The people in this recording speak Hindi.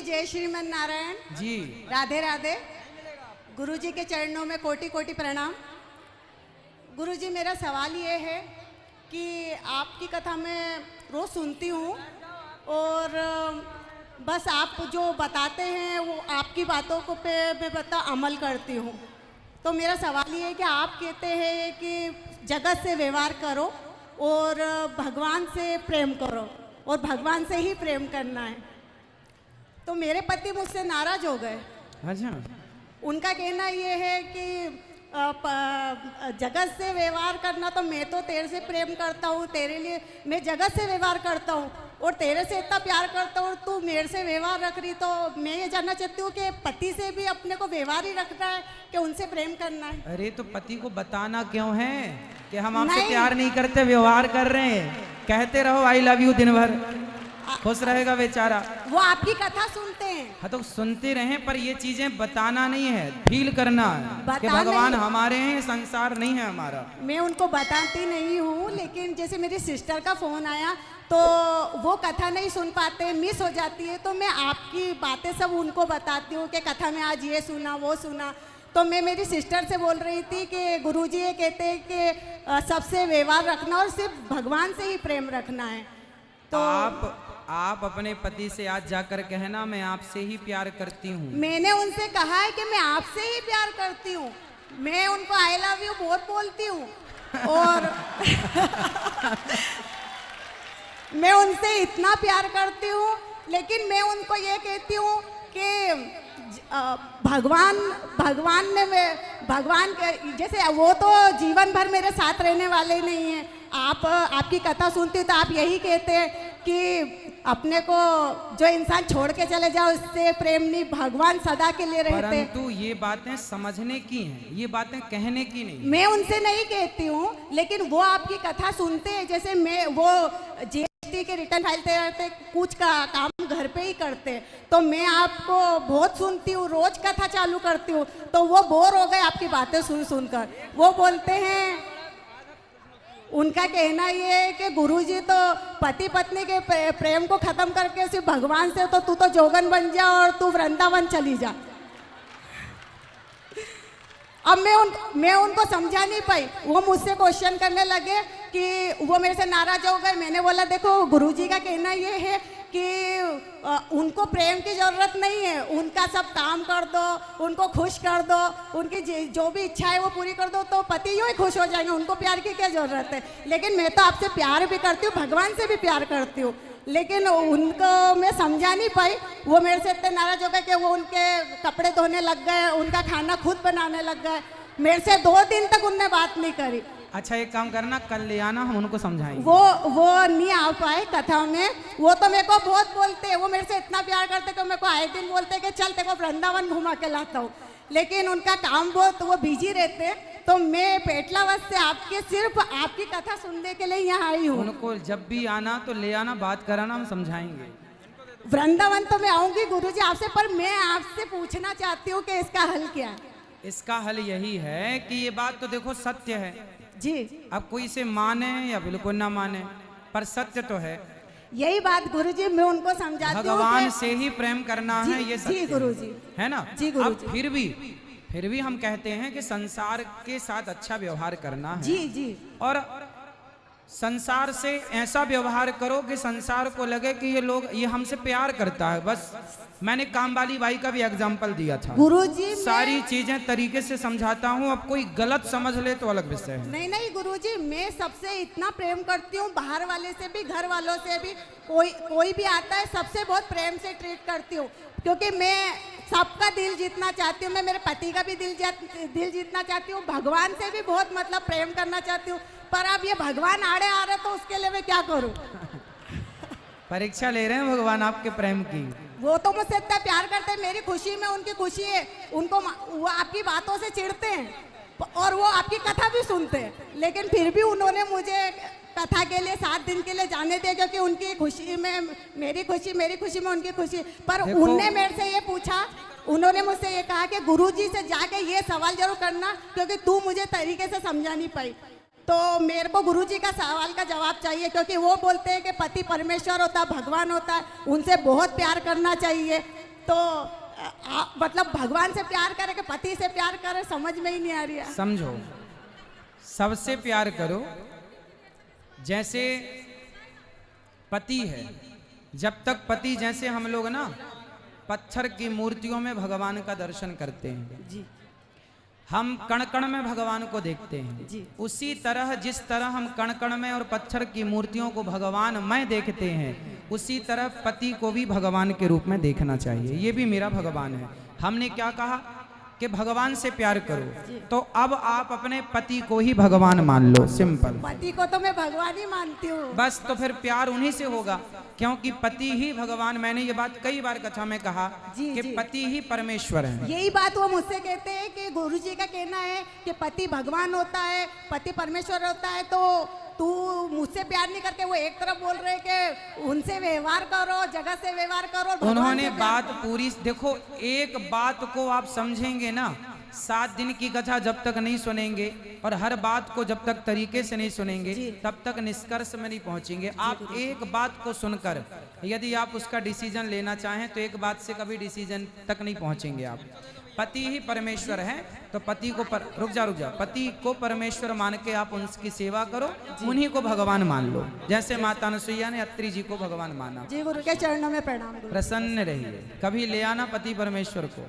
जय श्रीमन नारायण जी। राधे राधे। गुरुजी के चरणों में कोटि कोटि प्रणाम। गुरुजी, मेरा सवाल ये है कि आपकी कथा मैं रोज़ सुनती हूँ और बस आप जो बताते हैं वो आपकी बातों को पे मैं अमल करती हूँ। तो मेरा सवाल ये है कि आप कहते हैं कि जगत से व्यवहार करो और भगवान से प्रेम करो और भगवान से ही प्रेम करना है। तो मेरे पति मुझसे नाराज हो गए। अच्छा। उनका कहना ये है कि जगत से व्यवहार करना, तो मैं तो तेरे से प्रेम करता हूँ, तेरे लिए मैं जगत से व्यवहार करता हूँ और तेरे से इतना प्यार करता हूँ, तू मेरे से व्यवहार रख रही। तो मैं ये जानना चाहती हूँ कि पति से भी अपने को व्यवहार ही रखना है कि उनसे प्रेम करना है? अरे तो पति को बताना क्यों है कि हम आपसे प्यार नहीं करते, व्यवहार कर रहे हैं। कहते रहो आई लव यू दिन भर, खुश रहेगा बेचारा। वो आपकी कथा सुनते हैं। हाँ तो सुनते रहें, पर ये चीजें बताना नहीं है, फील करना है कि भगवान हमारे हैं, संसार नहीं है हमारा। मैं उनको बताती नहीं हूँ, लेकिन जैसे मेरी सिस्टर का फोन आया तो वो कथा नहीं सुन पाते, मिस हो जाती है, तो मैं आपकी बातें सब उनको बताती हूँ कि कथा में आज ये सुना वो सुना। तो मैं मेरी सिस्टर से बोल रही थी कि गुरुजी ये कहते हैं कि सबसे व्यवहार रखना और सिर्फ भगवान से ही प्रेम रखना है। तो आप अपने पति से आज जाकर कहना मैं आपसे ही प्यार करती हूँ। मैंने उनसे कहा है कि मैं आपसे ही प्यार करती हूँ। मैं उनको आई लव यू बहुत बोलती हूँ और मैं उनसे इतना प्यार करती हूँ, लेकिन मैं उनको ये कहती हूँ कि भगवान जैसे वो तो जीवन भर मेरे साथ रहने वाले नहीं हैं। आपकी कथा सुनती तो आप यही कहते हैं कि अपने को जो इंसान छोड़ के चले जाओ उससे प्रेम नहीं, भगवान सदा के लिए रहते हैं। परंतु ये बातें समझने की हैं, ये बातें कहने की नहीं। मैं उनसे नहीं कहती हूँ, लेकिन वो आपकी कथा सुनते हैं। जैसे मैं वो जीएसटी के रिटर्न फाइलते रहते, कुछ का काम घर पे ही करते हैं, तो मैं आपको बहुत सुनती हूँ, रोज कथा चालू करती हूँ, तो वो बोर हो गए आपकी बातें सुन सुनकर। वो बोलते हैं, उनका कहना ये है कि गुरुजी तो पति पत्नी के प्रेम को खत्म करके सिर्फ भगवान से, तो तू तो जोगन बन जा और तू वृंदावन चली जा। अब मैं उनको समझा नहीं पाई। वो मुझसे क्वेश्चन करने लगे कि वो मेरे से नाराज हो गए। मैंने बोला देखो, गुरुजी का कहना ये है कि उनको प्रेम की ज़रूरत नहीं है, उनका सब काम कर दो, उनको खुश कर दो, उनकी जो भी इच्छा है वो पूरी कर दो, तो पति यूँ ही खुश हो जाएंगे, उनको प्यार की क्या ज़रूरत है। लेकिन मैं तो आपसे प्यार भी करती हूँ, भगवान से भी प्यार करती हूँ, लेकिन उनको मैं समझा नहीं पाई। वो मेरे से इतने नाराज हो गए कि वो उनके कपड़े धोने लग गए, उनका खाना खुद बनाने लग गए। मेरे से 2 दिन तक उनने बात नहीं करी। अच्छा एक काम करना, कल ले आना, हम उनको समझाएंगे। वो नहीं आ पाए कथा में। वो तो मेरे को बहुत बोलते हैं, वो मेरे से इतना प्यार करते कि मेरे को आए दिन बोलते कि चल तेरे को वृंदावन घुमा के लाता हूँ, लेकिन उनका काम बहुत, वो बिजी रहते। तो मैं पेटलावत से सिर्फ आपकी कथा सुनने के लिए यहाँ आई हूँ। उनको जब भी आना तो ले आना, बात कराना, हम समझाएंगे। वृंदावन तो मैं आऊंगी गुरुजी आपसे, पर मैं आपसे पूछना चाहती हूँ कि इसका हल क्या है? इसका हल यही है कि ये बात तो देखो सत्य है जी। अब कोई इसे माने या बिल्कुल ना माने, पर सत्य तो है। यही बात गुरुजी मैं उनको समझाती हूँ, भगवान से ही प्रेम करना है, ये सत्य जी गुरुजी है ना। जी गुरुजी। अब फिर भी हम कहते हैं कि संसार के साथ अच्छा व्यवहार करना है। जी जी। और संसार से ऐसा व्यवहार करो कि संसार को लगे कि ये हमसे प्यार करता है। बस मैंने काम वाली बाई का भी एग्जाम्पल दिया था। गुरुजी सारी चीजें तरीके से समझाता हूँ, अब कोई गलत समझ ले तो अलग विषय है। नहीं गुरुजी, मैं सबसे इतना प्रेम करती हूँ, बाहर वाले से भी, घर वालों से भी, कोई भी आता है सबसे बहुत प्रेम से ट्रीट करती हूँ, क्योंकि मैं सबका दिल जीतना चाहती हूँ। मैं मेरे पति का भी दिल जीतना चाहती हूँ, भगवान से भी बहुत मतलब प्रेम करना चाहती हूँ। पर अब ये भगवान आड़े आ रहे तो उसके लिए मैं क्या करूँ? परीक्षा ले रहे हैं भगवान आपके प्रेम की। वो तो मुझसे इतना प्यार करते हैं, मेरी खुशी में उनकी खुशी है। वो आपकी बातों से चिढ़ते हैं और वो आपकी कथा भी सुनते हैं, लेकिन फिर भी उन्होंने मुझे कथा के लिए 7 दिन के लिए जाने दिया, क्योंकि उनकी खुशी में मेरी खुशी, मेरी खुशी में उनकी खुशी। पर उनने मेरे से ये पूछा, उन्होंने मुझसे ये कहा कि गुरुजी से जाके ये सवाल जरूर करना, क्योंकि तू मुझे तरीके से समझा नहीं पाई। तो मेरे को गुरुजी का सवाल का जवाब चाहिए, क्योंकि वो बोलते हैं कि पति परमेश्वर होता है, भगवान होता है, उनसे बहुत प्यार करना चाहिए। तो मतलब भगवान से प्यार करे कि पति से प्यार करे, समझ में ही नहीं आ रही है। समझो, सबसे प्यार करो। जैसे पति है, जब तक पति, जैसे हम लोग ना पत्थर की मूर्तियों में भगवान का दर्शन करते हैं जी, हम कण कण में भगवान को देखते हैं जी। उसी तरह जिस तरह हम कण कण में और पत्थर की मूर्तियों को भगवान में देखते हैं, उसी तरह पति को भी भगवान के रूप में देखना चाहिए। ये भी मेरा भगवान है। हमने क्या कहा कि भगवान से प्यार करो, तो अब आप अपने पति को ही भगवान मान लो, सिंपल। पति को तो मैं भगवान ही मानती हूँ। बस तो फिर प्यार उन्हीं से होगा, क्योंकि पति ही भगवान। मैंने ये बात कई बार कथा में कहा जी, कि जी। पति ही परमेश्वर है। यही बात वो मुझसे कहते हैं कि गुरुजी का कहना है कि पति भगवान होता है, पति परमेश्वर होता है, तो तू मुझसे प्यार नहीं करके वो एक तरफ बोल रहे कि उनसे व्यवहार करो, जगह से व्यवहार करो, भगवान उन्होंने से प्यार बात पूरी, देखो एक बात को आप समझेंगे ना, 7 दिन की कथा जब तक नहीं सुनेंगे और हर बात को जब तक तरीके से नहीं सुनेंगे, तब तक निष्कर्ष में नहीं पहुंचेंगे। आप एक बात को सुनकर यदि आप उसका डिसीजन लेना चाहें तो एक बात से कभी डिसीजन तक नहीं पहुंचेंगे आप। पति ही परमेश्वर है, तो पति को रुक जा, पति को परमेश्वर मान के आप उनकी सेवा करो, उन्हीं को भगवान मान लो। जैसे माता अनसुईया ने अत्रि जी को भगवान माना। जी, गुरु के चरणों में प्रणाम। प्रसन्न रहिए, कभी ले आना पति परमेश्वर को।